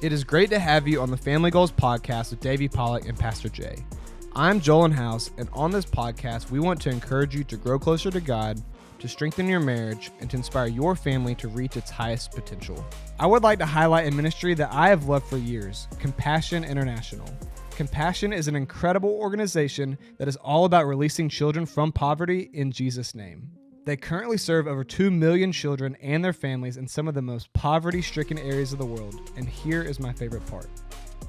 It is great to have you on the Family Goals podcast with David Pollack and Pastor Jay. I'm Joel House, and on this podcast, we want to encourage you to grow closer to God, to strengthen your marriage, and to inspire your family to reach its highest potential. I would like to highlight a ministry that I have loved for years, Compassion International. Compassion is an incredible organization that is all about releasing children from poverty in Jesus' name. They currently serve over 2 million children and their families in some of the most poverty-stricken areas of the world, and here is my favorite part.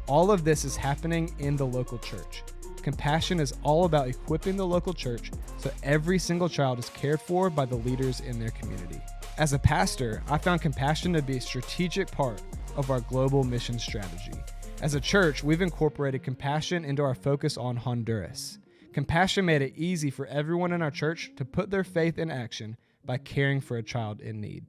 All of this is happening in the local church. Compassion is all about equipping the local church so every single child is cared for by the leaders in their community. As a pastor, I found Compassion to be a strategic part of our global mission strategy. As a church, we've incorporated Compassion into our focus on Honduras. Compassion made it easy for everyone in our church to put their faith in action by caring for a child in need.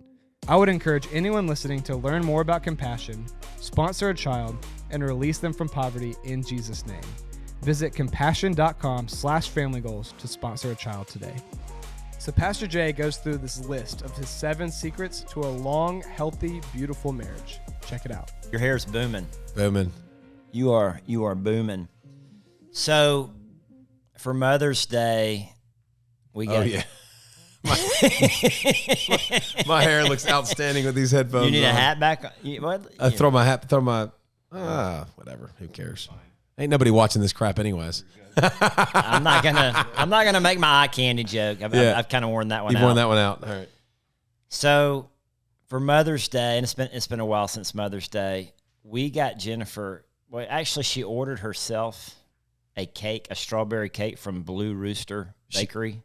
I would encourage anyone listening to learn more about Compassion, sponsor a child, and release them from poverty in Jesus' name. Visit compassion.com/familygoals to sponsor a child today. So Pastor Jay goes through this list of his 7 secrets to a long, healthy, beautiful marriage. Check it out. Your hair's booming. Booming. You are booming. So for Mother's Day, we got... Oh, yeah. My hair looks outstanding with these headphones. You need on. a hat back? I throw my hat, whatever. Who cares? Ain't nobody watching this crap anyways. I'm not gonna make my eye candy joke. I've kind of worn that one out. You've worn that one out. All right. So for Mother's Day, and it's been a while since Mother's Day, we got Jennifer. Well, actually, she ordered herself a strawberry cake from Blue Rooster Bakery.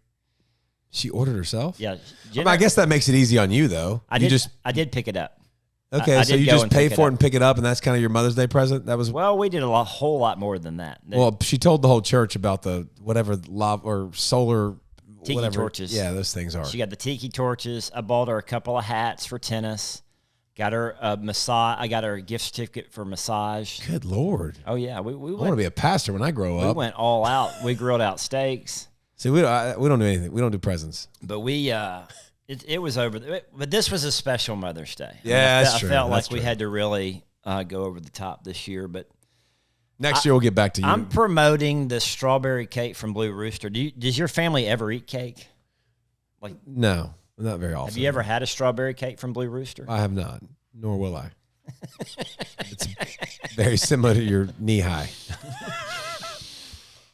She ordered herself? Yeah. I guess that makes it easy on you, though. I did pick it up. Okay, so you just pay for it and pick it up, and that's kind of your Mother's Day present? That was. Well, we did a whole lot more than that. Well, she told the whole church about the whatever lava or solar tiki whatever. Torches. Yeah, those things are. She got the tiki torches. I bought her a couple of hats for tennis. Got her a massage. I got her a gift certificate for massage. Good Lord. Oh yeah, we I want to be a pastor when I grow up. We went all out. We grilled out steaks. See, we don't do anything. We don't do presents. But it was over. But this was a special Mother's Day. Yeah, I felt like we had to really go over the top this year. But next year we'll get back to you. I'm promoting the strawberry cake from Blue Rooster. Does your family ever eat cake? No, not very often. Have you ever had a strawberry cake from Blue Rooster? I have not, nor will I. It's very similar to your knee high.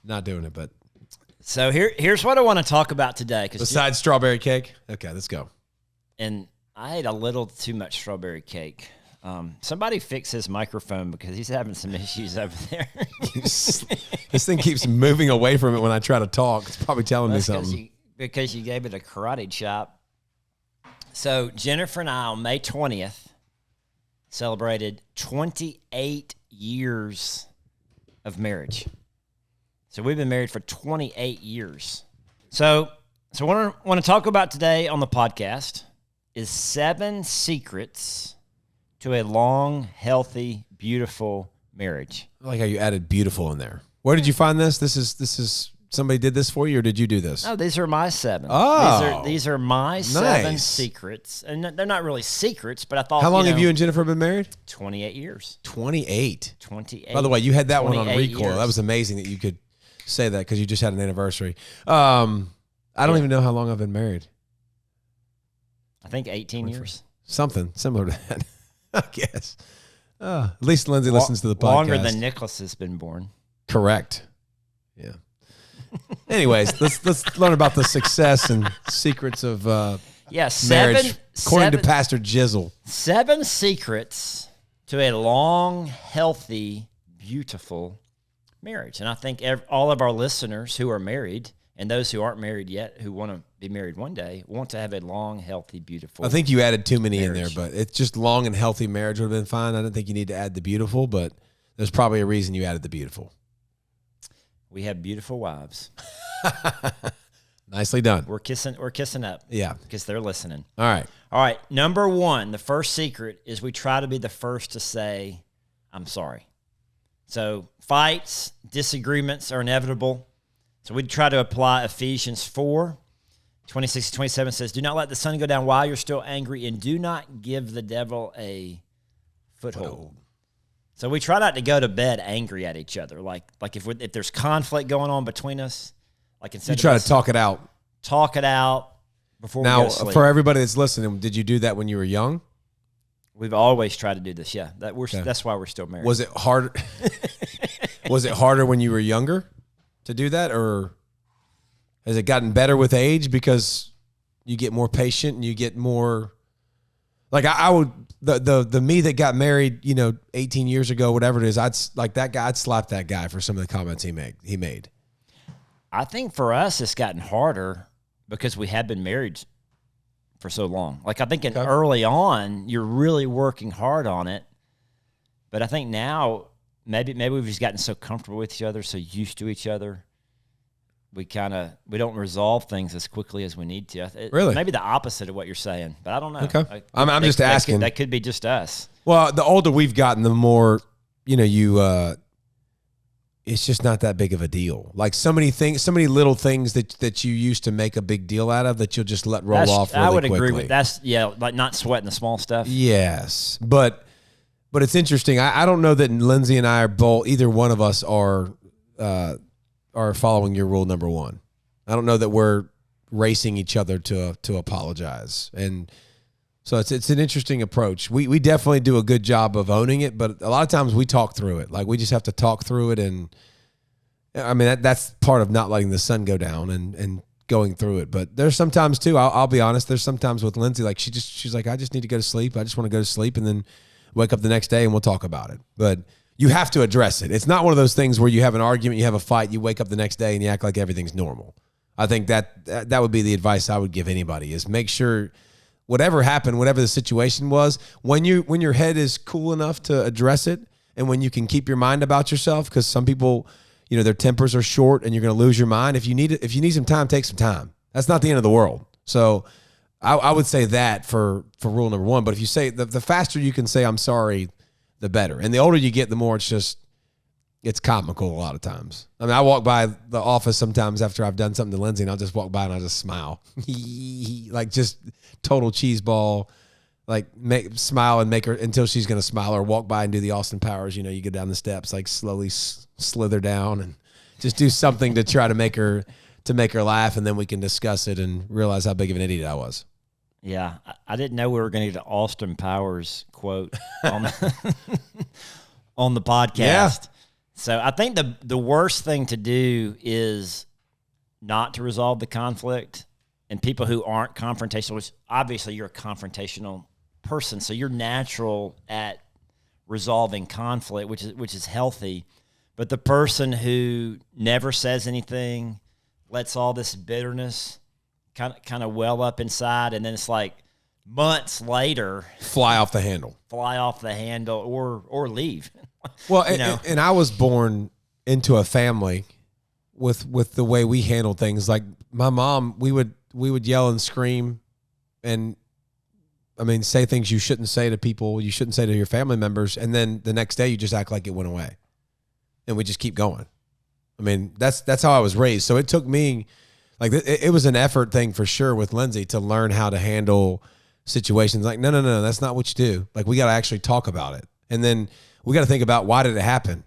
Not doing it, but. So here's what I want to talk about today. Besides strawberry cake? Okay, let's go. And I ate a little too much strawberry cake. Somebody fix his microphone because he's having some issues over there. This thing keeps moving away from it when I try to talk. It's probably telling me something. Because you gave it a karate chop. So Jennifer and I on May 20th celebrated 28 years of marriage. So we've been married for 28 years. So what I want to talk about today on the podcast is 7 secrets to a long, healthy, beautiful marriage. I like how you added beautiful in there. Where did you find this? This is somebody did this for you, or did you do this? No, these are my 7. Oh. These are my 7 secrets. And they're not really secrets, but I thought, how long have you and Jennifer been married? 28 years. 28. By the way, you had that one on recoil. Years. That was amazing that you could say that because you just had an anniversary. I don't even know how long I've been married. I think 18 years. Something similar to that, I guess. At least Lindsay listens to the podcast. Longer than Nicholas has been born. Correct. Yeah. Anyways, let's learn about the success and secrets of marriage, according to Pastor Jizzle. 7 secrets to a long, healthy, beautiful marriage. And I think all of our listeners who are married and those who aren't married yet, who want to be married one day, want to have a long, healthy, beautiful I think you added too many marriage. in there, but it's just long and healthy marriage would have been fine. I don't think you need to add the beautiful, but there's probably a reason you added the beautiful. We have beautiful wives. Nicely done. We're kissing up. Yeah. Because they're listening. All right. Number 1, the first secret is we try to be the first to say, I'm sorry. So fights, disagreements are inevitable. So we try to apply Ephesians 4:26-27 says, do not let the sun go down while you're still angry, and do not give the devil a foothold. So we try not to go to bed angry at each other. Like if there's conflict going on between us, like instead you try to talk it out. Talk it out before we go to sleep. Now, for everybody that's listening, did you do that when you were young? We've always tried to do this. Yeah, that's why we're still married. Was it hard? Was it harder when you were younger to do that, or has it gotten better with age because you get more patient and you get more? Like I would the me that got married, 18 years ago, whatever it is, I'd slap that guy for some of the comments he made. I think for us, it's gotten harder because we have been married for so long. Like I think early on, you're really working hard on it. But I think now maybe we've just gotten so comfortable with each other, so used to each other. We don't resolve things as quickly as we need to. Really? Maybe the opposite of what you're saying, but I don't know. Okay. I'm just asking. That could be just us. Well, the older we've gotten, the more, it's just not that big of a deal. Like so many little things that you used to make a big deal out of that you'll just let roll off really quickly. I would agree with that. Like not sweating the small stuff. Yes. But it's interesting. I don't know that Lindsay and I are either one of us are following your rule number one. I don't know that we're racing each other to apologize. And so it's an interesting approach. We definitely do a good job of owning it, but a lot of times we talk through it. Like we just have to talk through it. And I mean, that's part of not letting the sun go down and going through it. But there's sometimes too, I'll be honest, there's sometimes with Lindsay, like she's like, I just need to go to sleep. I just want to go to sleep and then wake up the next day and we'll talk about it. But you have to address it. It's not one of those things where you have an argument, you have a fight, you wake up the next day and you act like everything's normal. I think that would be the advice I would give anybody is make sure whatever happened, whatever the situation was, when your head is cool enough to address it and when you can keep your mind about yourself, because some people, their tempers are short and you're going to lose your mind. If you need some time, take some time. That's not the end of the world. So I would say that for rule number one. But if you say the faster you can say I'm sorry, the better. And the older you get, the more it's comical a lot of times. I mean, I walk by the office sometimes after I've done something to Lindsay and I'll just walk by and I'll just smile. Like just total cheese ball, like smile and make her until she's going to smile, or walk by and do the Austin Powers. You go down the steps, like slowly slither down and just do something to try to make her laugh. And then we can discuss it and realize how big of an idiot I was. Yeah, I didn't know we were going to get an Austin Powers quote on the podcast. Yeah. So I think the worst thing to do is not to resolve the conflict. And people who aren't confrontational, which obviously you're a confrontational person, so you're natural at resolving conflict, which is healthy. But the person who never says anything, lets all this bitterness kind of well up inside, and then it's like months later, fly off the handle, or leave. Well, and I was born into a family with the way we handled things. Like my mom, we would yell and scream, and say things you shouldn't say to people, you shouldn't say to your family members, and then the next day you just act like it went away, and we just keep going. That's how I was raised. So it took me. Like it was an effort thing for sure with Lindsay to learn how to handle situations. Like, no, that's not what you do. Like we got to actually talk about it. And then we got to think about why did it happen?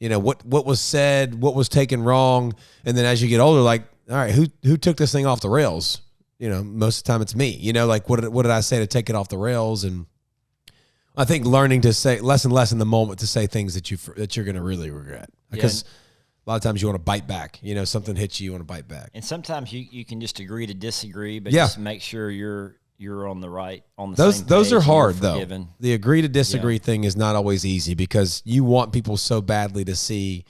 What was said, what was taken wrong. And then as you get older, like, all right, who took this thing off the rails? Most of the time it's me, like what did I say to take it off the rails? And I think learning to say less and less in the moment to say things that you're going to really regret, because a lot of times you want to bite back. Something hits you, you want to bite back. And sometimes you can just agree to disagree, but just make sure you're on the same page. Those are hard though. The agree to disagree thing is not always easy because you want people so badly to see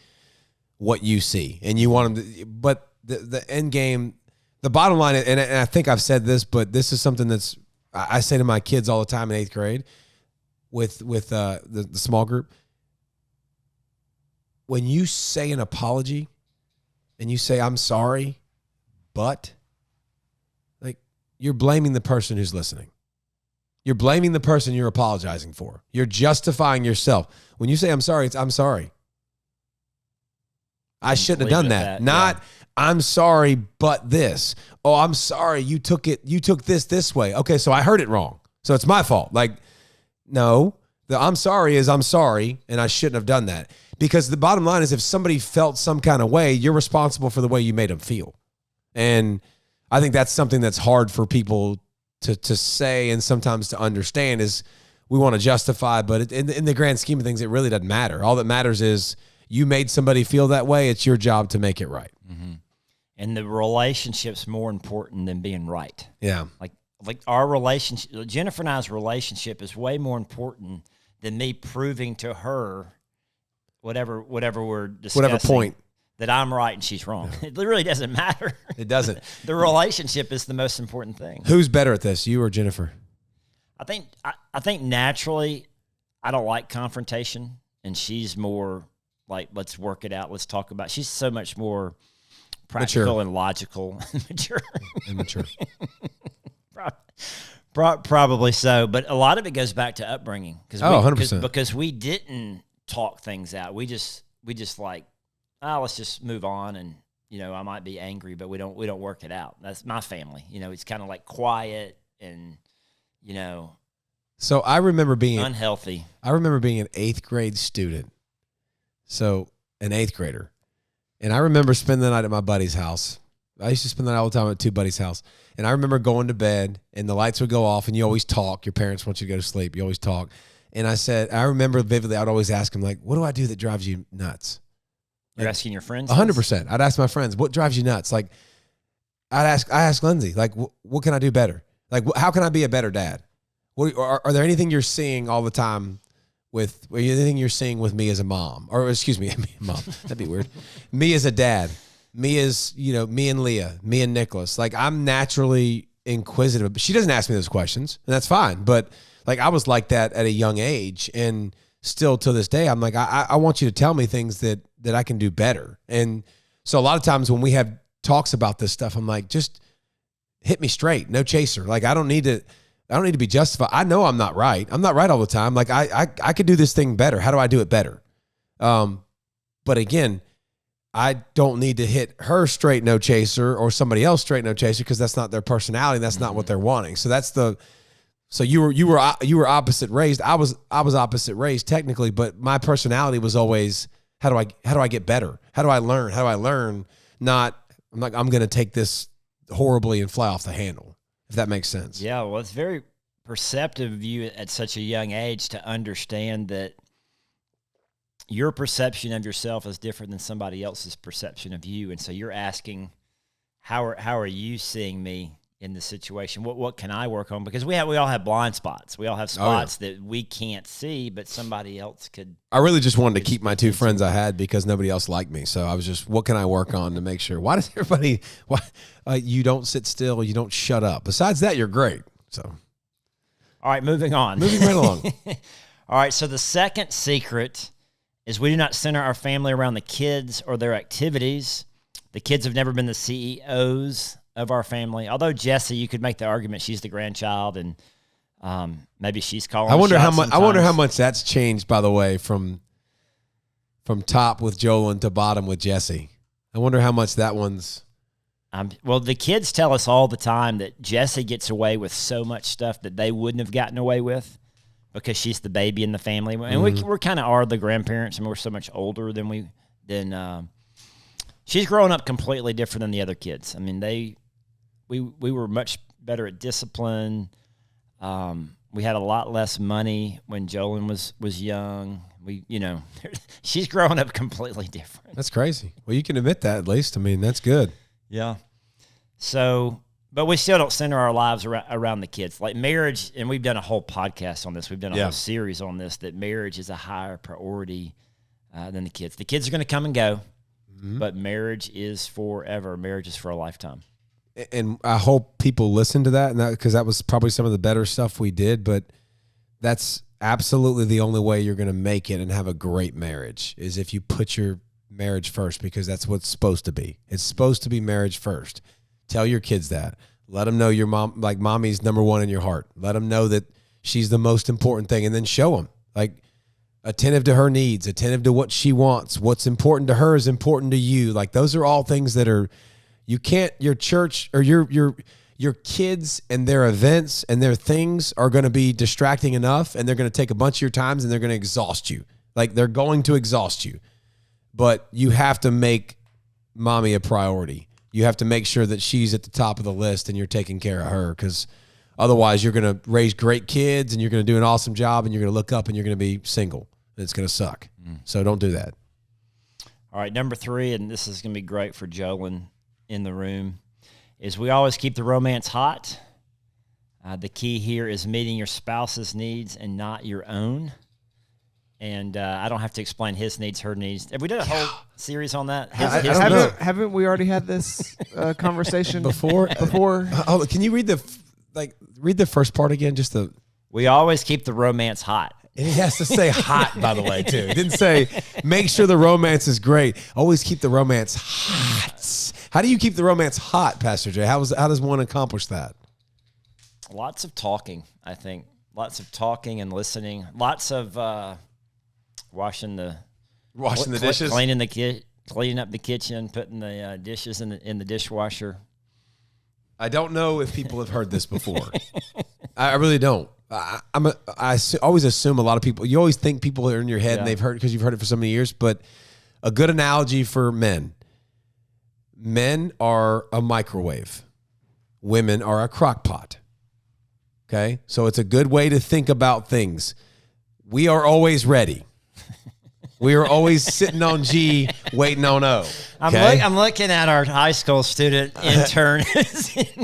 what you see, and you want them to. But the end game, the bottom line, and I think I've said this, but this is something I say to my kids all the time in 8th grade with the small group. When you say an apology and you say, I'm sorry, but like you're blaming the person who's listening. You're blaming the person you're apologizing for. You're justifying yourself. When you say, I'm sorry, it's I'm sorry. I shouldn't have done that. Not I'm sorry, but this. Oh, I'm sorry. You took this way. Okay. So I heard it wrong. So it's my fault. Like, no, The I'm sorry is I'm sorry, and I shouldn't have done that. Because the bottom line is if somebody felt some kind of way, you're responsible for the way you made them feel. And I think that's something that's hard for people to say and sometimes to understand is we want to justify, but in the grand scheme of things, it really doesn't matter. All that matters is you made somebody feel that way. It's your job to make it right. Mm-hmm. And the relationship's more important than being right. Yeah. Like our relationship, Jennifer and I's relationship is way more important than me proving to her whatever we're discussing. Whatever point. That I'm right and she's wrong. It really doesn't matter. It doesn't. The relationship is the most important thing. Who's better at this, you or Jennifer? I think naturally I don't like confrontation, and she's more like, let's work it out. Let's talk about it. She's so much more practical and logical. Mature. Immature. Probably so. But a lot of it goes back to upbringing. 100%. Because we didn't talk things out. We just like, let's just move on, and I might be angry, but we don't work it out. That's my family. It's kind of like quiet and So I remember being unhealthy. I remember being an 8th grade student. So an 8th grader. And I remember spending the night at my buddy's house. I used to spend the night all the time at 2 buddies' house. And I remember going to bed and the lights would go off and you always talk. Your parents want you to go to sleep. You always talk. And I remember vividly, I'd always ask them, like, what do I do that drives you nuts? You're asking your friends? 100%. I'd ask my friends, what drives you nuts? Like, I ask Lindsay, like, what can I do better? Like, how can I be a better dad? Are there anything you're seeing all the time anything you're seeing with me as a mom? Or, excuse me, mom. That'd be weird. Me as a dad. Me as, me and Leah. Me and Nicholas. Like, I'm naturally inquisitive. But she doesn't ask me those questions, and that's fine. But, like, I was like that at a young age, and still to this day, I'm like, I want you to tell me things that I can do better. And so a lot of times when we have talks about this stuff, I'm like, just hit me straight, no chaser. Like, I don't need to be justified. I know I'm not right. I'm not right all the time. Like, I could do this thing better. How do I do it better? But again, I don't need to hit her straight, no chaser, or somebody else straight, no chaser, because that's not their personality. That's not what they're wanting. So you were opposite raised. I was opposite raised technically, but my personality was always, how do I get better? How do I learn? How do I learn? I'm going to take this horribly and fly off the handle, if that makes sense. Yeah, well, it's very perceptive of you at such a young age to understand that your perception of yourself is different than somebody else's perception of you. And so you're asking, how are you seeing me in the situation? What can I work on? Because we all have blind spots. We all have spots that we can't see, but somebody else could. I really just wanted to keep my 2 friends I had because nobody else liked me. So I was just, what can I work on to make sure? Why does everybody? You don't sit still? You don't shut up. Besides that, you're great. So, all right, moving on. Moving right along. All right. So the second secret is we do not center our family around the kids or their activities. The kids have never been the CEOs of our family. Although Jessie, you could make the argument she's the grandchild, and maybe she's calling. I wonder how much. sometimes. I wonder how much that's changed. By the way, from top with Joel to bottom with Jessie. I wonder how much that one's. Well, the kids tell us all the time that Jessie gets away with so much stuff that they wouldn't have gotten away with because she's the baby in the family, and we're kind of are the grandparents, and we're so much older than she's growing up completely different than the other kids. I mean, we were much better at discipline. We had a lot less money when Jolyn was young. She's growing up completely different. That's crazy. Well, you can admit that at least. I mean, that's good. Yeah. So, but we still don't center our lives around the kids. Like marriage, and we've done a whole podcast on this. We've done a whole series on this, that marriage is a higher priority than the kids. The kids are going to come and go, but marriage is forever. Marriage is for a lifetime. And I hope people listen to that, and because that was probably some of the better stuff we did, but that's absolutely the only way you're going to make it and have a great marriage is if you put your marriage first, because that's what it's supposed to be. It's supposed to be marriage first. Tell your kids that. Let them know your mom, like mommy's number one in your heart. Let them know that she's the most important thing, and then show them, like, attentive to her needs, attentive to what she wants. What's important to her is important to you. Like, those are all things that are, you can't, your church or your your kids and their events and their things are going to be distracting enough, and they're going to take a bunch of your times, and they're going to exhaust you. Like, they're going to exhaust you. But you have to make mommy a priority. You have to make sure that she's at the top of the list and you're taking care of her, because otherwise you're going to raise great kids and you're going to do an awesome job and you're going to look up and you're going to be single. And it's going to suck. So don't do that. All right, number 3, and this is going to be great for Jolyn in the room, is we always keep the romance hot. The key here is meeting your spouse's needs and not your own. And I don't have to explain his needs, her needs. Have we done a whole series on that? Haven't we already had this conversation before? Oh, can you read the first part again? We always keep the romance hot. And he has to say hot, by the way, too. He didn't say make sure the romance is great. Always keep the romance hot. How do you keep the romance hot, Pastor Jay? How does one accomplish that? Lots of talking, I think. Lots of talking and listening. Lots of washing the dishes, cleaning up the kitchen, putting the dishes in the dishwasher. I don't know if people have heard this before. I really don't. I always assume a lot of people. You always think people are in your head and they've heard because you've heard it for so many years. But a good analogy for men: men are a microwave, women are a crock pot. Okay, so it's a good way to think about things. We are always ready. We are always sitting on G, waiting on O. Okay? I'm looking at our high school student intern.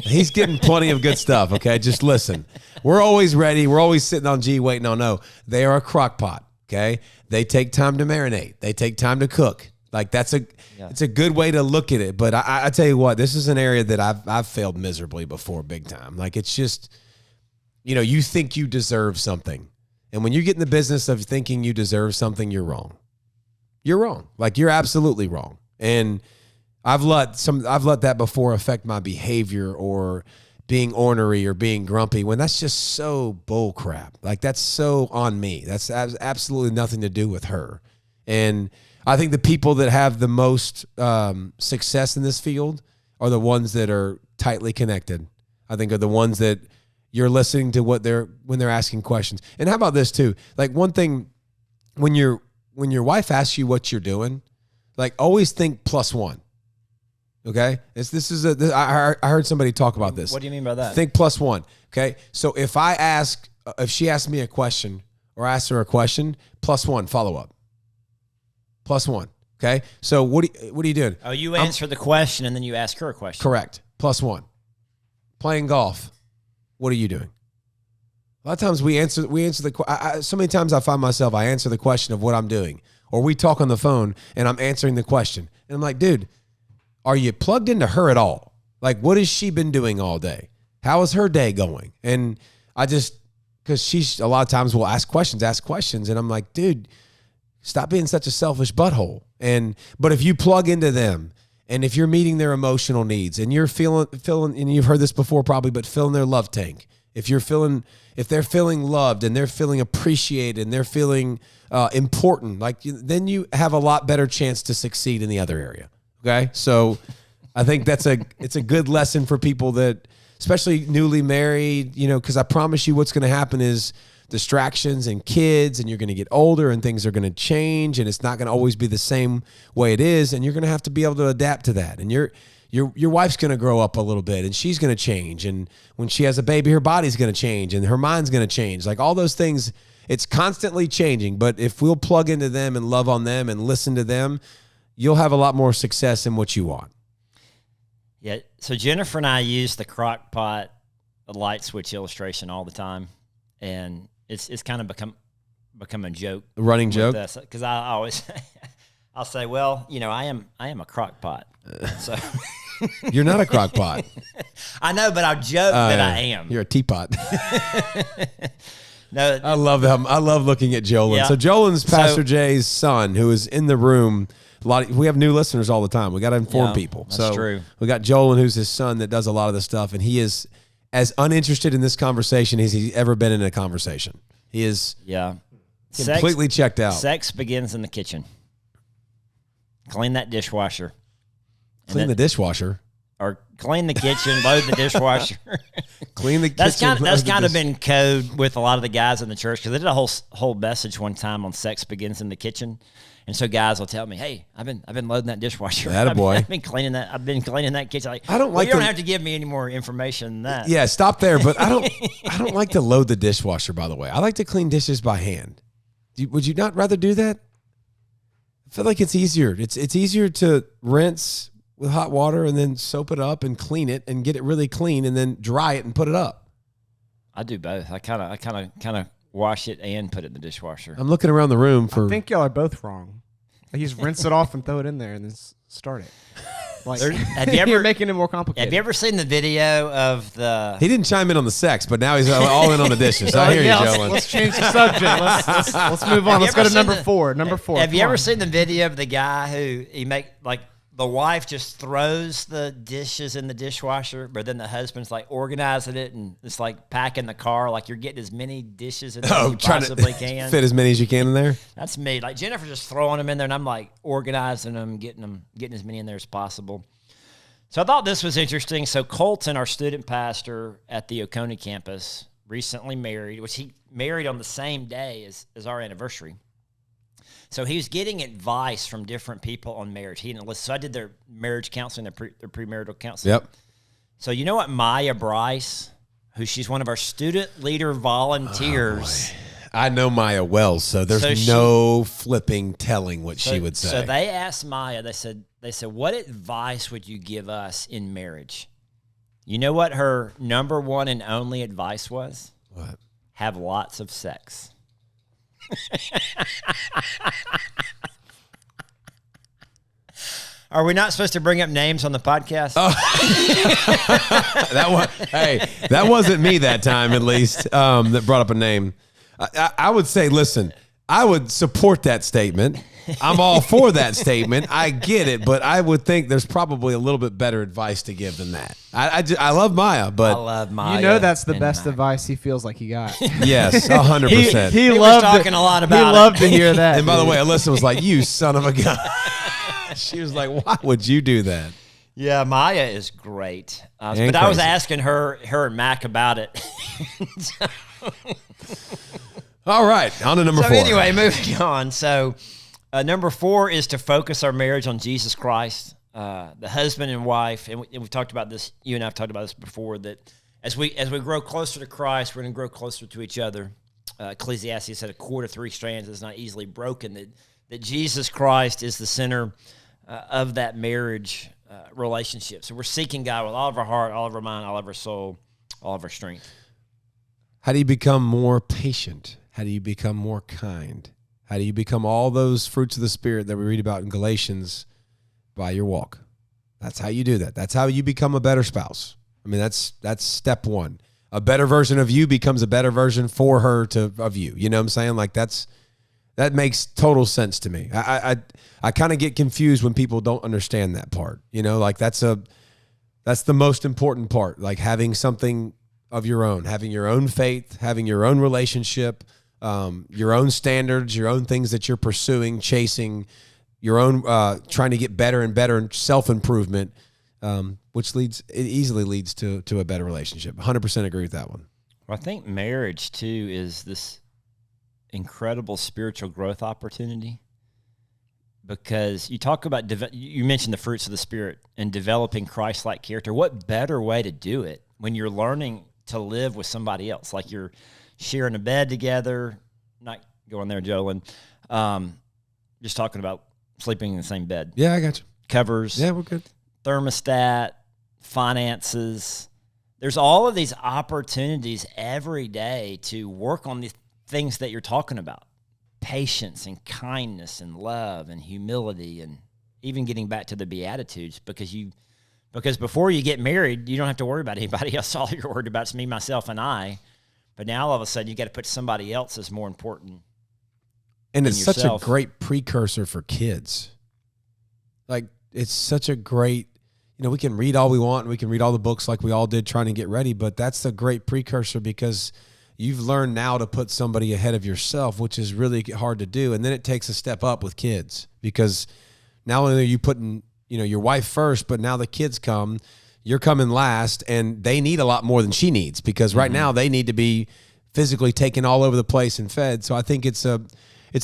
He's getting plenty of good stuff, okay? Just listen. We're always ready. We're always sitting on G, waiting on O. They are a crock pot, okay? They take time to marinate. They take time to cook. Like, it's a good way to look at it. But I tell you what, this is an area that I've failed miserably before, big time. Like, it's just, you think you deserve something. And when you get in the business of thinking you deserve something, you're wrong. You're wrong. Like, you're absolutely wrong. And I've let that before affect my behavior or being ornery or being grumpy, when that's just so bull crap. Like, that's so on me. That's absolutely nothing to do with her. And I think the people that have the most success in this field are the ones that are tightly connected. I think are the ones that you're listening to when they're asking questions. And how about this too? Like, one thing, when your wife asks you what you're doing, like, always think +1. Okay? I heard somebody talk about this. What do you mean by that? Think +1. Okay? So if she asks me a question or I ask her a question, +1 follow up. +1. Okay? So what are you doing? Oh, you answer the question and then you ask her a question. Correct. +1. Playing golf. What are you doing? A lot of times we answer so many times I find myself, I answer the question of what I'm doing. Or we talk on the phone and I'm answering the question. And I'm like, dude, are you plugged into her at all? Like, what has she been doing all day? How is her day going? And because she's a lot of times will ask questions. And I'm like, dude, stop being such a selfish butthole. But if you plug into them, and if you're meeting their emotional needs and you're feeling, and you've heard this before probably, but filling their love tank, if they're feeling loved and they're feeling appreciated and they're feeling important, then you have a lot better chance to succeed in the other area. Okay. So I think it's a good lesson for people that, especially newly married, because I promise you what's going to happen is distractions and kids, and you're going to get older and things are going to change, and it's not going to always be the same way it is. And you're going to have to be able to adapt to that. And your wife's going to grow up a little bit, and she's going to change. And when she has a baby, her body's going to change and her mind's going to change. Like, all those things, it's constantly changing. But if we'll plug into them and love on them and listen to them, you'll have a lot more success in what you want. Yeah. So Jennifer and I use the crock pot light switch illustration all the time. And it's kind of become a joke. A running joke? Because I always, I'll say, well, I am a crock pot. So you're not a crock pot. I know, but I'll joke that I am. You're a teapot. No, I love them. I love looking at Jolyn. Yeah. So Jolyn's Pastor Jay's son, who is in the room. We have new listeners all the time. We got to inform people. That's true. We got Jolyn, who's his son, that does a lot of this stuff, and he is as uninterested in this conversation as he's ever been in a conversation. He is completely checked out. Sex begins in the kitchen. Clean that dishwasher. Clean the dishwasher? or clean the kitchen, load the dishwasher. Clean the kitchen. That's kind of been code with a lot of the guys in the church, because they did a whole message one time on sex begins in the kitchen. And so guys will tell me, "Hey, I've been loading that dishwasher. Attaboy. I've been cleaning that. I've been cleaning that kitchen." Like, I don't like you don't have to give me any more information than that. Yeah, stop there. But I don't like to load the dishwasher. By the way, I like to clean dishes by hand. Would you not rather do that? I feel like it's easier. It's easier to rinse with hot water and then soap it up and clean it and get it really clean and then dry it and put it up. I do both. I kind of wash it and put it in the dishwasher. I'm looking around the room for. I think y'all are both wrong. Like, you just rinse it off and throw it in there and then start it. Like, have you ever you're making it more complicated. Have you ever seen the video of the? He didn't chime in on the sex, but now he's all in on the dishes. I hear you, Joe. Let's change the subject. Let's move on. Let's go to number four. Number four. Have you ever seen the video of the guy who the wife just throws the dishes in the dishwasher, but then the husband's like organizing it and it's like packing the car, like you're getting as many dishes in there as you possibly can. Fit as many as you can in there. That's me. Like Jennifer just throwing them in there, and I'm like organizing them, getting as many in there as possible. So I thought this was interesting. So Colton, our student pastor at the Oconee campus, recently married, which he married on the same day as our anniversary. So he was getting advice from different people on marriage. So I did their marriage counseling, their premarital counseling. Yep. So you know what Maya Bryce, she's one of our student leader volunteers. I know Maya well, so there's no flipping telling what she would say. So they asked Maya, they said, what advice would you give us in marriage? You know what her number one and only advice was? What? Have lots of sex. Are we not supposed to bring up names on the podcast? Oh. That wasn't me that time, at least, that brought up a name. I would say, listen, I would support that statement. I'm all for that statement. I get it, but I would think there's probably a little bit better advice to give than that. I love Maya, but I love Maya. You know that's the best advice he feels like he got. Yes, 100%. He was loved talking a lot about He loved to hear that. And by the way, Alyssa was like, "You son of a gun." She was like, "Why would you do that?" Yeah, Maya is great. But crazy. I was asking her and Mac about it. All right, on to number 4. Anyway, moving on. So number 4 is to focus our marriage on Jesus Christ, the husband and wife. And we've talked about this. You and I have talked about this before. That as we grow closer to Christ, we're going to grow closer to each other. Ecclesiastes said a cord of 3 strands is not easily broken. That Jesus Christ is the center of that marriage relationship. So we're seeking God with all of our heart, all of our mind, all of our soul, all of our strength. How do you become more patient? How do you become more kind? How do you become all those fruits of the Spirit that we read about in Galatians by your walk? That's how you do that. That's how you become a better spouse. I mean, that's step 1. A better version of you becomes a better version for her of you. You know what I'm saying? Like that makes total sense to me. I kind of get confused when people don't understand that part. You know, like that's the most important part. Like having something of your own, having your own faith, having your own relationship, your own standards, your own things that you're pursuing, chasing, your own trying to get better and better, and self-improvement, which easily leads to a better relationship. 100% agree with that one. Well, I think marriage too is this incredible spiritual growth opportunity, because you talk about you mentioned the fruits of the Spirit and developing Christ-like character. What better way to do it when you're learning to live with somebody else? Like you're sharing a bed together, not going there, Jolyn. Just talking about sleeping in the same bed. Yeah, I got you. Covers. Yeah, we're good. Thermostat, finances. There's all of these opportunities every day to work on the things that you're talking about. Patience and kindness and love and humility, and even getting back to the Beatitudes, because before you get married, you don't have to worry about anybody else. All you're worried about is me, myself, and I. But now all of a sudden you got to put somebody else as more important. And it's yourself. Such a great precursor for kids. Like it's such a great, we can read all we want and we can read all the books like we all did trying to get ready, but that's a great precursor because you've learned now to put somebody ahead of yourself, which is really hard to do. And then it takes a step up with kids, because not only are you putting, your wife first, but now the kids come. you're coming last, and they need a lot more than she needs because right now they need to be physically taken all over the place and fed. So I think it's a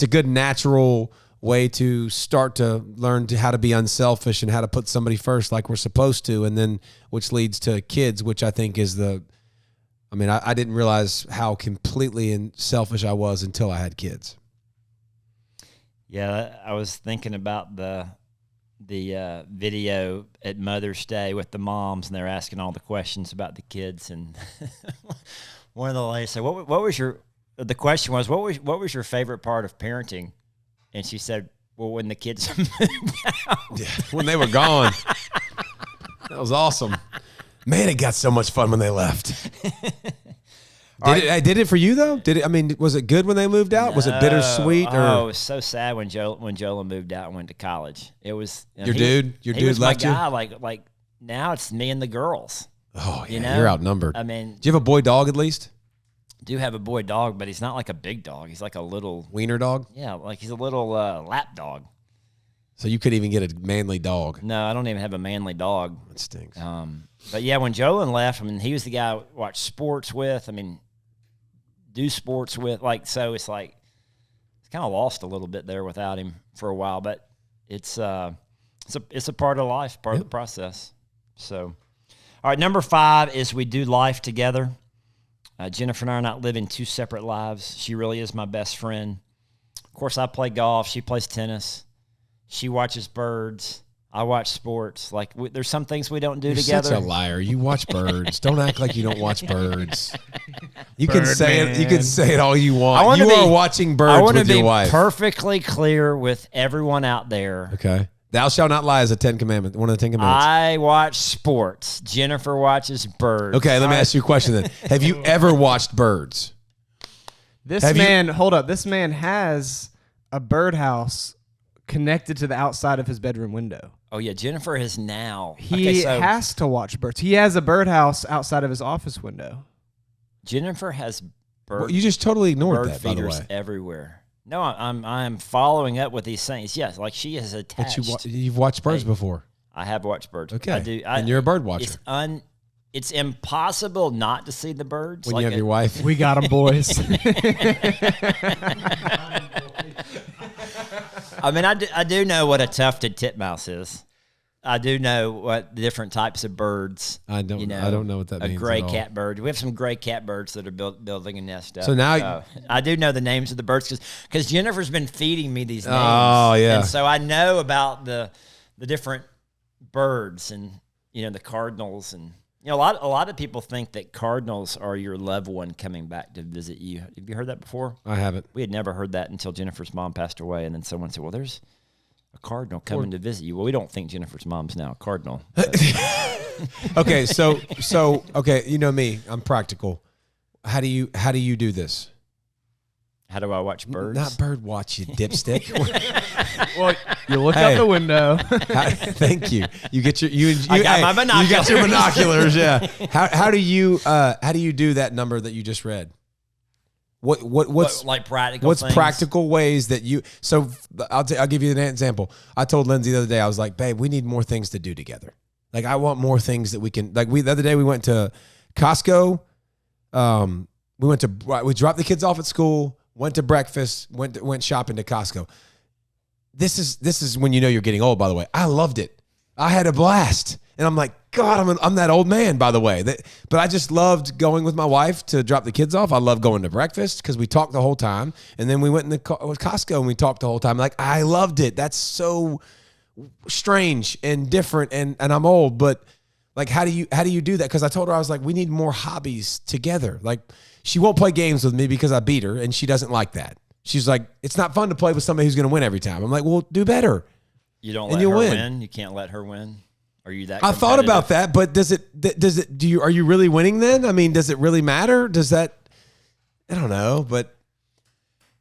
good natural way to start to learn how to be unselfish and how to put somebody first like we're supposed to, and then which leads to kids, which I think is I didn't realize how completely selfish I was until I had kids. Yeah, I was thinking about the video at Mother's Day with the moms, and they're asking all the questions about the kids. And one of the ladies said, "What was the question was what was your favorite part of parenting?" And she said, "Well, when the kids moved out." Yeah, when they were gone. That was awesome. Man, it got so much fun when they left. Did it for you though? Was it good when they moved out? Was it bittersweet? Or? Oh, it was so sad when Jola moved out and went to college. It was your dude was left my guy. you. Like now it's me and the girls. Oh yeah, you're outnumbered. I mean, do you have a boy dog at least? Do have a boy dog, but he's not like a big dog. He's like a little wiener dog. Yeah, like he's a little lap dog. So you couldn't even get a manly dog. No, I don't even have a manly dog. That stinks. But yeah, when Jolin left, he was the guy I watched sports with. Do sports with, so it's like it's kind of lost a little bit there without him for a while, but it's a part of life, part of the process. So, all right, number 5 is we do life together. Jennifer and I are not living 2 separate lives. She really is my best friend. Of course, I play golf. She plays tennis. She watches birds. I watch sports. There's some things we don't do You're together. Such a liar. You watch birds. Don't act like you don't watch birds. You can say it. You can say it all you want. You are watching birds with your wife. I want to be perfectly clear with everyone out there. Okay. Thou shalt not lie is a 10 commandment. One of the 10 commandments. I watch sports. Jennifer watches birds. Okay, let me ask you a question then. Have you ever watched birds? Hold up. This man has a birdhouse connected to the outside of his bedroom window. Oh, yeah. Jennifer has now. He has to watch birds. He has a birdhouse outside of his office window. Jennifer has bird. Well, you just totally ignored bird that, by the feeders way. everywhere. No, I'm following up with these things. Yes, she is attached. But you've watched birds before. I have watched birds. Okay. I do. And you're a bird watcher. It's impossible not to see the birds. When you have your wife. We got them, boys. I do know what a tufted titmouse is. I do know what the different types of birds. I don't know what that means. A gray catbird. We have some gray catbirds that are building a nest up. So now I do know the names of the birds because Jennifer's been feeding me these names. Oh yeah. And so I know about the different birds and the cardinals and a lot of people think that cardinals are your loved one coming back to visit you. Have you heard that before? I haven't. We had never heard that until Jennifer's mom passed away, and then someone said, "Well, there's a cardinal coming to visit you." Well, we don't think Jennifer's mom's now a cardinal. Okay, so okay, you know me, I'm practical. How do you do this? How do I watch birds? Not bird watch, you dipstick. Well, you look out the window. Thank you. You get your I got my binoculars. You got your binoculars. Yeah. How do you do that number that you just read? What's like practical? What's things? practical ways that you? So I'll give you an example. I told Lindsay the other day. I was like, babe, we need more things to do together. Like I want more things that we can. Like the other day we went to Costco. We dropped the kids off at school. Went to breakfast, went shopping to Costco. This is when you know you're getting old, by the way. I loved it. I had a blast. And I'm like, God, I'm that old man, by the way. But I just loved going with my wife to drop the kids off. I love going to breakfast because we talked the whole time. And then we went with Costco and we talked the whole time. Like, I loved it. That's so strange and different. And I'm old, but like, how do you do that? Because I told her, I was like, we need more hobbies together. Like, she won't play games with me because I beat her, and she doesn't like that. She's like, it's not fun to play with somebody who's going to win every time. I'm like, well, do better. You don't let her win. You can't let her win. Are you that? I thought about that, but are you really winning then? I mean, does it really matter? Does that? I don't know, but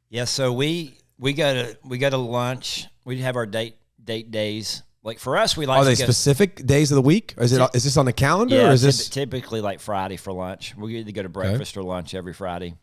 yeah. So we go to lunch. We have our date days. Like for us, we like. Are they specific days of the week? Or is this on the calendar? Yeah, or is this typically like Friday for lunch? We either go to breakfast or lunch every Friday.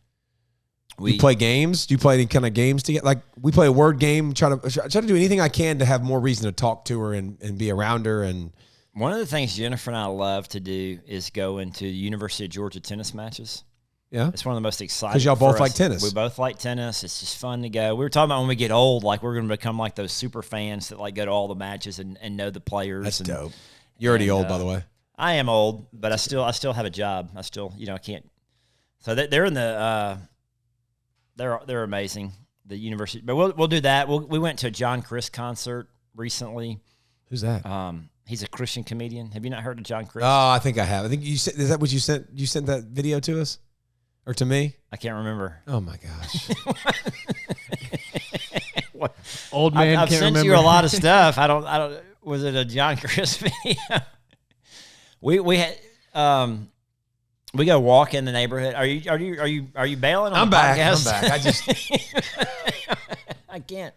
You play games? Do you play any kind of games together? Like we play a word game. Try to do anything I can to have more reason to talk to her and be around her. And One of the things Jennifer and I love to do is go into the University of Georgia tennis matches. Yeah. It's one of the most exciting. Because y'all both for like us. tennis. We both like tennis. It's just fun to go. We were talking about when we get old, like we're going to become like those super fans that like go to all the matches and know the players. That's dope. You're already old, by the way. I am old, but I still have a job. I still, I can't. So they're in the they're amazing. The university, but we'll do that. We went to a John Chris concert recently. Who's that? He's a Christian comedian. Have you not heard of John Chris? Oh, I think I have. I think you said, is that what you sent? You sent that video to us or to me? I can't remember. Oh my gosh. Old man I've can't sent remember. you a lot of stuff. I don't. Was it a John Chris video? We had we go walk in the neighborhood. Are you bailing on I'm the back. podcast? I'm back. I just I can't.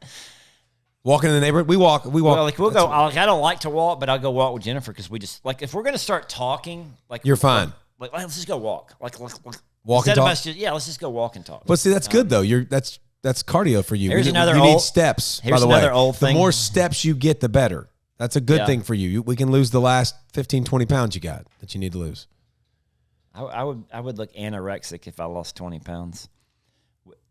walking in the neighborhood. We walk. Well, like we'll go. I don't like to walk, but I'll go walk with Jennifer because we just like if we're gonna start talking, like You're fine. Like let's just go walk. Like Walk instead and of talk? us just let's just go walk and talk. But see, that's good though. That's cardio for you. Here's you another you old- need steps. By here's the way, another old the thing. more steps you get, the better. That's a good Yeah. thing for you. We can lose the last 15, 20 pounds you got that you need to lose. I would look anorexic if I lost 20 pounds.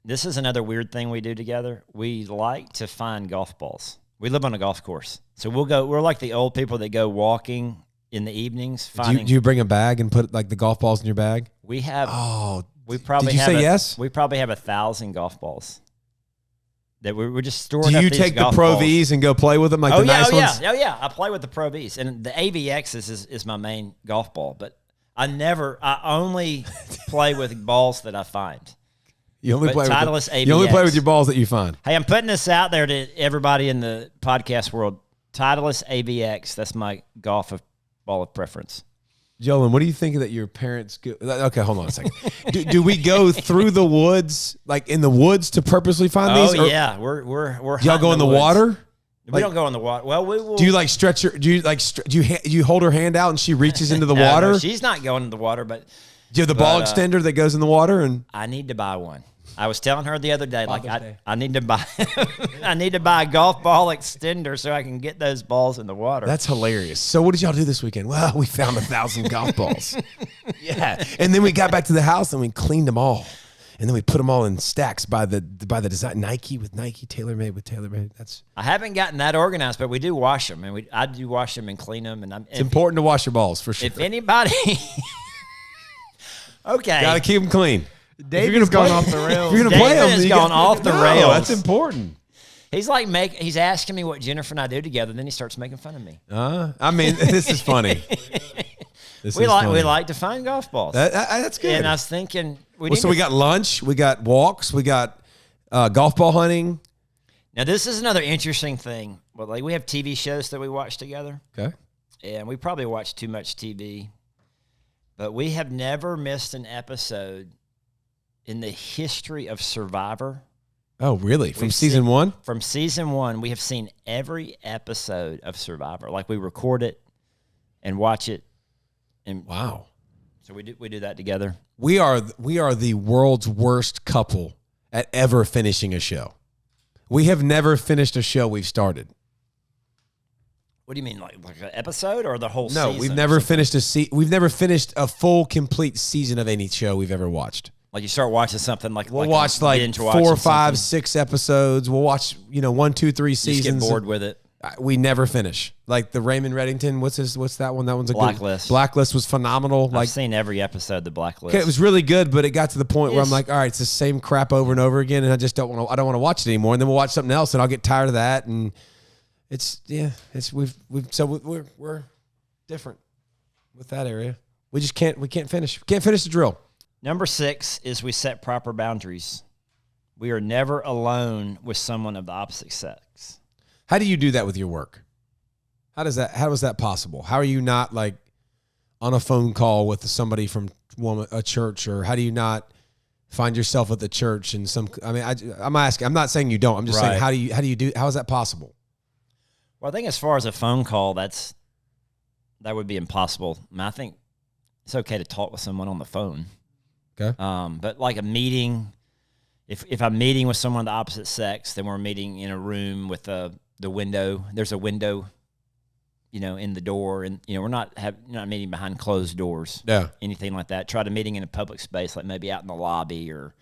This is another weird thing we do together. We like to find golf balls. We live on a golf course, so we'll go. We're like the old people that go walking in the evenings. Finding. Do you bring a bag and put like the golf balls in your bag? We have. Oh, We probably did you have say yes? We probably have 1,000 golf balls that we're just storing. Do up you these take the golf Pro balls. Vs and go play with them like Oh the yeah, nice ones? yeah. I play with the Pro Vs, and the AVX is my main golf ball. But I only play with balls that I find. You only But play Titleist with you only play AVX. with your balls that you find. Hey, I'm putting this out there to everybody in the podcast world. Titleist AVX, that's my golf ball of preference. Jolyn, what do you think that your parents go? Okay, hold on a second. do we go through the woods, like in the woods, to purposely find these? Oh Or yeah, we're do y'all go in the woods. water? We don't go in the water. Well, we will. Do you like stretch your? Do you like? Do you hold her hand out and she reaches into the No, water? no, she's not going in the water, but Do you have the ball but, extender that goes in the water? And I need to buy one. I was telling her the other day, like Father's Day. I need to buy, I need to buy a golf ball extender so I can get those balls in the water. that's hilarious. So what did y'all do this weekend? Well, we found 1,000 golf balls. Yeah, and then we got back to the house and we cleaned them all, and then we put them all in stacks by the design Nike with Nike, TaylorMade with TaylorMade. That's I haven't gotten that organized, but we do wash them, and I do wash them and clean them, and it's important to wash your balls for sure. if anybody, okay, Gotta keep them clean. David's gone off the rails. If you're gonna play David them, has you gone gotta- off the No, rails. That's important. he's like he's asking me what Jennifer and I do together, then he starts making fun of me. I mean, this is funny. This We is like funny. to find golf balls, That's good. and I was thinking so we got lunch, we got walks, we got golf ball hunting. now this is another interesting thing. Well, like we have TV shows that we watch together. Okay. And we probably watch too much TV, but we have never missed an episode in the history of Survivor. Oh, really? From We've season seen- one? From season one, we have seen every episode of Survivor. Like we record it and watch it, and Wow. so we do that together. We are the world's worst couple at ever finishing a show. We have never finished a show we've started. What do you mean, like an episode or the whole No, season? we've or never something? we've never finished a full complete season of any show we've ever watched. Like you start watching something like We'll like watch a like binge 4, watching 5, something. 6 episodes. We'll watch, 1, 2, 3 You just seasons. get bored with it. We never finish. Like the Raymond Reddington, what's that one? That one's a Blacklist. good Blacklist was phenomenal. I've seen every episode of The Blacklist. Okay, it was really good, but it got to the point where I'm Yes. like, all right, it's the same crap over and over again, and I just don't want to watch it anymore. And then we'll watch something else, and I'll get tired of that. And we're different with that area. We can't finish the drill. Number 6 is we set proper boundaries. We are never alone with someone of the opposite sex. How do you do that with your work? How is that possible? How are you not like on a phone call with somebody from a church, or how do you not find yourself at the church and I'm asking, I'm not saying you don't. I'm just saying how do you how is that possible? Well, I think as far as a phone call, that would be impossible. I mean, I think it's okay to talk with someone on the phone. Okay. But like a meeting, if I'm meeting with someone of the opposite sex, then we're meeting in a room with the window. There's a window in the door, and we're not meeting behind closed doors. Yeah. Anything like that. Try to meeting in a public space, like maybe out in the lobby or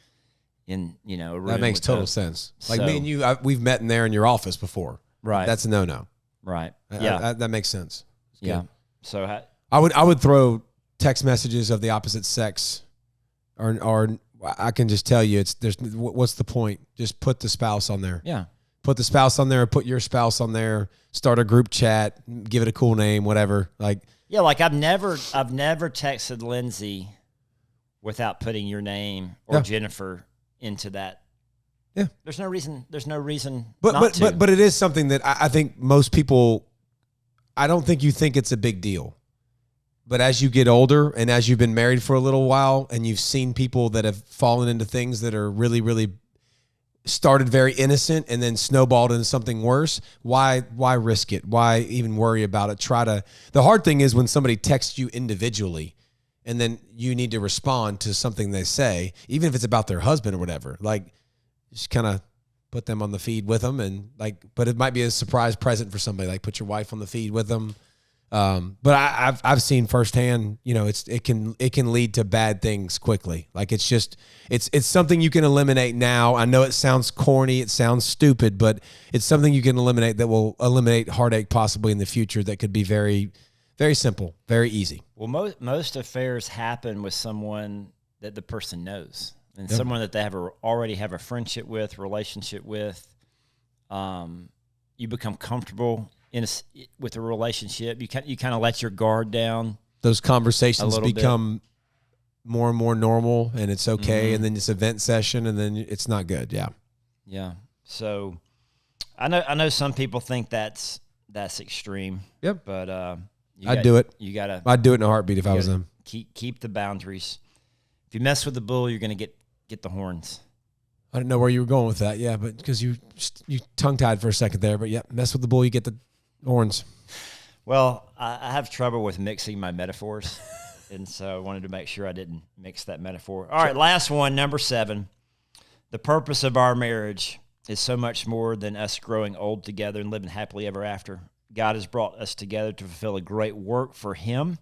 in a room. That makes total sense. Like me and you, we've met in there in your office before. Right. That's a no-no. Right. Yeah. That makes sense. Yeah. So I would throw text messages of the opposite sex, or I can just tell you what's the point? Just put the spouse on there. Yeah. Put the spouse on there, or put your spouse on there. Start a group chat, give it a cool name, whatever. Like I've never texted Lindsay without putting your name or Jennifer into that. Yeah. There's no reason but it is something that I think most people, I don't think you think it's a big deal. But as you get older and as you've been married for a little while and you've seen people that have fallen into things that are really, really started very innocent and then snowballed into something worse, why risk it? Why even worry about it? The hard thing is when somebody texts you individually and then you need to respond to something they say, even if it's about their husband or whatever, like just kind of put them on the feed with them, and but it might be a surprise present for somebody, like put your wife on the feed with them. But I've seen firsthand, it can lead to bad things quickly. Like it's something you can eliminate now. I know it sounds corny, it sounds stupid, but it's something you can eliminate that will eliminate heartache possibly in the future. That could be very, very simple, very easy. Well, most affairs happen with someone that the person knows, and someone that they already have a friendship with, relationship with. You become comfortable with a relationship. You kind of let your guard down. Those conversations become more and more normal, and it's okay. And then it's event session, and then it's not good. Yeah. Yeah. So I know some people think that's extreme. Yep. But I'd do it. I'd do it in a heartbeat if I was them. Keep the boundaries. If you mess with the bull, you're going to get the horns. I didn't know where you were going with that. Yeah, but because you tongue-tied for a second there. But yeah, mess with the bull, you get the horns. Well, I have trouble with mixing my metaphors, and so I wanted to make sure I didn't mix that metaphor. All right, last one, number 7. The purpose of our marriage is so much more than us growing old together and living happily ever after. God has brought us together to fulfill a great work for Him.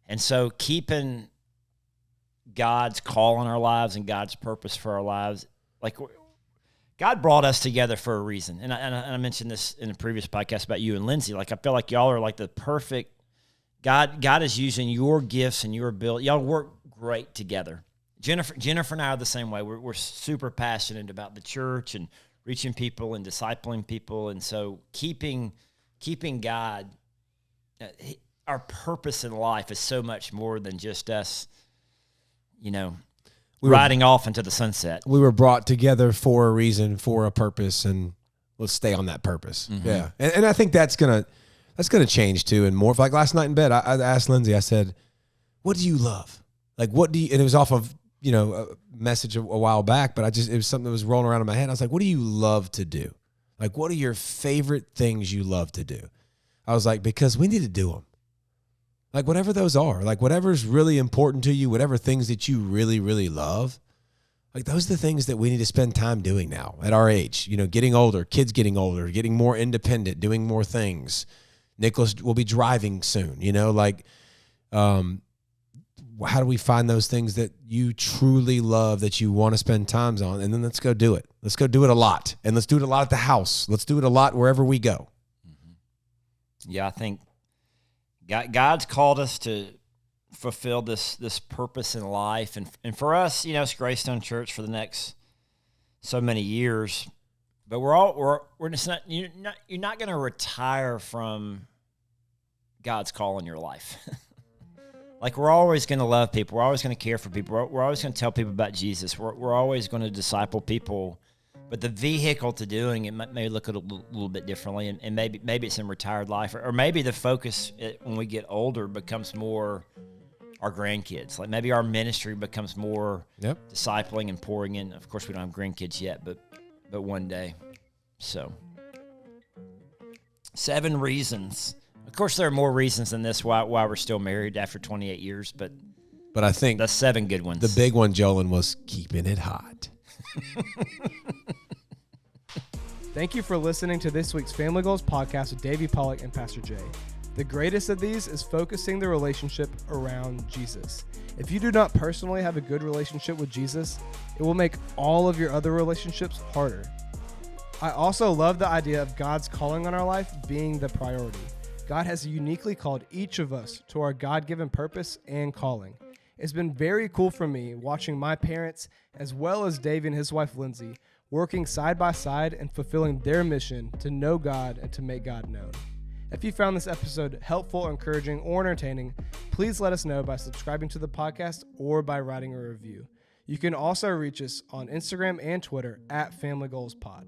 And so keeping God's call on our lives and God's purpose for our lives, like God brought us together for a reason. And I mentioned this in a previous podcast about you and Lindsay. Like I feel like y'all are like the perfect, God is using your gifts and your ability. Y'all work great together. Jennifer and I are the same way. We're super passionate about the church and reaching people and discipling people. And so keeping God, our purpose in life is so much more than just us, riding off into the sunset. We were brought together for a reason, for a purpose, and let's stay on that purpose. Mm-hmm. Yeah. And I think that's gonna change too. And more, like last night in bed, I asked Lindsay, I said, what do you love? Like, what do you, and it was off of, a message a while back, but it was something that was rolling around in my head. I was like, what do you love to do? Like, what are your favorite things you love to do? I was like, because we need to do them. Like, whatever those are, like whatever's really important to you, whatever things that you really, really love, like those are the things that we need to spend time doing now at our age, getting older, kids getting older, getting more independent, doing more things. Nicholas will be driving soon, how do we find those things that you truly love, that you want to spend time on? And then let's go do it. Let's go do it a lot. And let's do it a lot at the house. Let's do it a lot wherever we go. Mm-hmm. Yeah, I think God's called us to fulfill this purpose in life. And for us, it's Graystone Church for the next so many years. But we're just not, you're not going to retire from God's call in your life. Like, we're always going to love people. We're always going to care for people. We're always going to tell people about Jesus. We're always going to disciple people. But the vehicle to doing it may look a little bit differently. And maybe it's in retired life. Or maybe the focus when we get older becomes more our grandkids. Like, maybe our ministry becomes more discipling and pouring in. Of course, we don't have grandkids yet, but one day. So, 7 reasons. Of course, there are more reasons than this why we're still married after 28 years, but I think that's 7 good ones. The big one, Jolin, was keeping it hot. Thank you for listening to this week's Family Goals podcast with David Pollack and Pastor Jay. The greatest of these is focusing the relationship around Jesus. If you do not personally have a good relationship with Jesus, it will make all of your other relationships harder. I also love the idea of God's calling on our life being the priority. God has uniquely called each of us to our God-given purpose and calling. It's been very cool for me watching my parents, as well as Dave and his wife Lindsay, working side by side and fulfilling their mission to know God and to make God known. If you found this episode helpful, encouraging, or entertaining, please let us know by subscribing to the podcast or by writing a review. You can also reach us on Instagram and Twitter @FamilyGoalsPod.